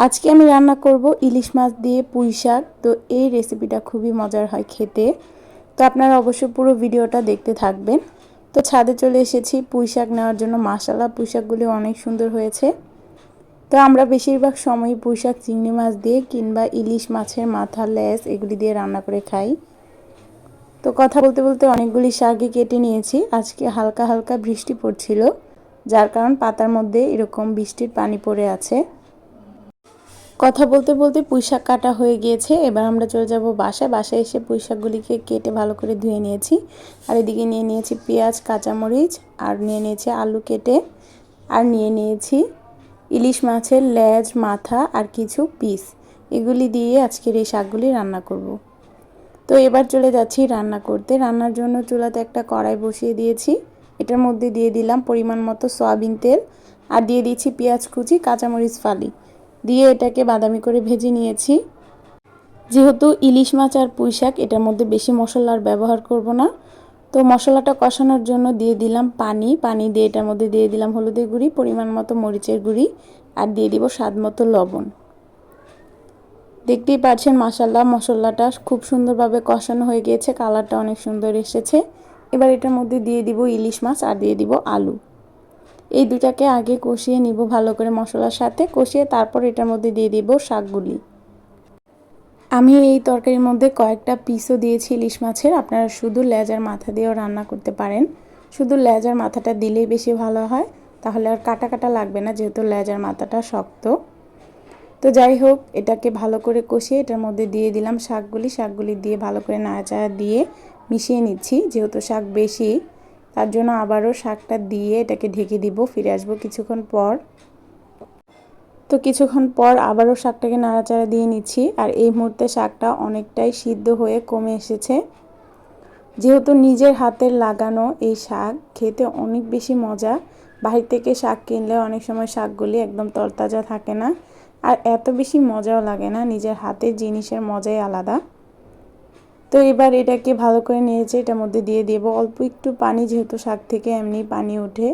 আজকে আমি রান্না করব ইলিশ মাছ দিয়ে পুঁই শাক। তো এই রেসিপিটা খুবই মজার হয় খেতে। তো আপনারা অবশ্যই পুরো ভিডিওটা দেখতে থাকবেন। তো ছাদে চলে এসেছি পুঁই শাক নেওয়ার জন্য। মাশাআল্লাহ পুঁই শাকগুলি অনেক সুন্দর হয়েছে। তো আমরা বেশিরভাগ সময় পুঁই শাক চিংড়ি মাছ দিয়ে কিংবা ইলিশ মাছের মাথা, লেজ এগুলি দিয়ে রান্না করে খাই। তো কথা বলতে বলতে অনেকগুলি শাকই কেটে নিয়েছি। আজকে হালকা হালকা বৃষ্টি পড়ছিল, যার কারণ পাতার মধ্যে এরকম বৃষ্টির পানি পড়ে আছে। কথা বলতে বলতে পুঁই শাক কাটা হয়ে গিয়েছে। এবার আমরা চলে যাব বাসায়। বাসায় এসে পুঁই শাকগুলিকে কেটে ভালো করে ধুয়ে নিয়েছি। আর এদিকে নিয়ে নিয়েছি পেঁয়াজ, কাঁচামরিচ, আর নিয়ে নিয়েছি আলু কেটে, আর নিয়ে নিয়েছি ইলিশ মাছের লেজ, মাথা আর কিছু পিস। এগুলি দিয়ে আজকের এই শাকগুলি রান্না করব। তো এবার চলে যাচ্ছি রান্না করতে। রান্নার জন্য চুলাতে একটা কড়াই বসিয়ে দিয়েছি। এটার মধ্যে দিয়ে দিলাম পরিমাণ মতো সয়াবিন তেল, আর দিয়ে দিচ্ছি পেঁয়াজ কুচি, কাঁচামরিচ ফালি দিয়ে এটাকে বাদামি করে ভেজে নিয়েছি। যেহেতু ইলিশ মাছ আর পুঁই শাক, এটার মধ্যে বেশি মশলার ব্যবহার করব না। তো মশলাটা কষানোর জন্য দিয়ে দিলাম পানি দিয়ে এটার মধ্যে দিয়ে দিলাম হলুদের গুঁড়ি, পরিমাণ মতো মরিচের গুঁড়ি, আর দিয়ে দিব স্বাদ মতো লবণ। দেখতেই পাচ্ছেন মাশাআল্লাহ মশলাটা খুব সুন্দরভাবে কষানো হয়ে গিয়েছে, কালারটা অনেক সুন্দর এসেছে। এবার এটার মধ্যে দিয়ে দিব ইলিশ মাছ আর দিয়ে দিব আলু। এই দুটাকে আগে কষিয়ে নিব ভালো করে মশলার সাথে, কষিয়ে তারপর এটার মধ্যে দিয়ে দিব শাকগুলি। আমি এই তরকারির মধ্যে কয়েকটা পিসও দিয়েছি ইলিশ মাছের। আপনারা শুধু লেজ আর মাথা দিয়েও রান্না করতে পারেন। শুধু লেজ আর মাথাটা দিলেই বেশি ভালো হয়, তাহলে আর কাটা কাটা লাগবে না, যেহেতু লেজ আর মাথাটা শক্ত। তো যাই হোক, এটাকে ভালো করে কষিয়ে এটার মধ্যে দিয়ে দিলাম শাকগুলি দিয়ে ভালো করে নাড়াচাড়া দিয়ে মিশিয়ে নিচ্ছি। যেহেতু শাক বেশি, তার জন্য আবারও শাকটা দিয়ে এটাকে ঢেকে দিব। ফিরে আসবো কিছুক্ষণ পর। তো কিছুক্ষণ পর আবারও শাকটাকে নাড়াচাড়া দিয়ে নিচ্ছি। আর এই মুহূর্তে শাকটা অনেকটাই সিদ্ধ হয়ে কমে এসেছে। যেহেতু নিজের হাতের লাগানো এই শাক খেতে অনেক বেশি মজা। বাহির থেকে শাক কিনলে অনেক সময় শাকগুলি একদম তরতাজা থাকে না, আর এত বেশি মজাও লাগে না। নিজের হাতের জিনিসের মজাই আলাদা। তো এবার এটাকে ভালো করে নিয়েছে, এটার মধ্যে দিয়ে দেব অল্প একটু পানি, যেহেতু শাক থেকে এমনি পানি ওঠে,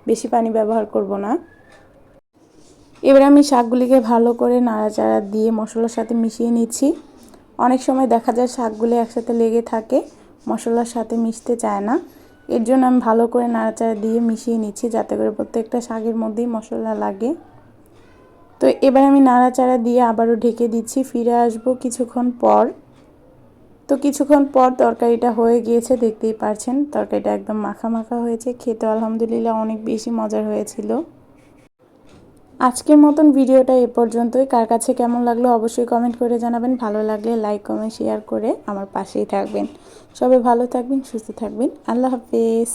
বেশি পানি ব্যবহার করব না। এবার আমি শাকগুলিকে ভালো করে নাড়াচাড়া দিয়ে মশলার সাথে মিশিয়ে নিচ্ছি। অনেক সময় দেখা যায় শাকগুলি একসাথে লেগে থাকে, মশলার সাথে মিশতে চায় না। এর জন্য আমি ভালো করে নাড়াচাড়া দিয়ে মিশিয়ে নিচ্ছি, যাতে করে প্রত্যেকটা শাকের মধ্যেই মশলা লাগে। তো এবার আমি নাড়াচাড়া দিয়ে আবারও ঢেকে দিচ্ছি। ফিরে আসব কিছুক্ষণ পর। তো কিছুক্ষণ পর তরকারিটা হয়ে গিয়েছে, দেখতেই পারছেন তরকারিটা একদম মাখা মাখা হয়েছে। খেতে আলহামদুলিল্লাহ অনেক বেশি মজার হয়েছিল। আজকের মতন ভিডিওটা এ পর্যন্তই। কার কাছে কেমন লাগলো অবশ্যই কমেন্ট করে জানাবেন। ভালো লাগলে লাইক, কমেন্ট, শেয়ার করে আমার পাশেই থাকবেন। সবাই ভালো থাকবেন, সুস্থ থাকবেন। আল্লাহ হাফেজ।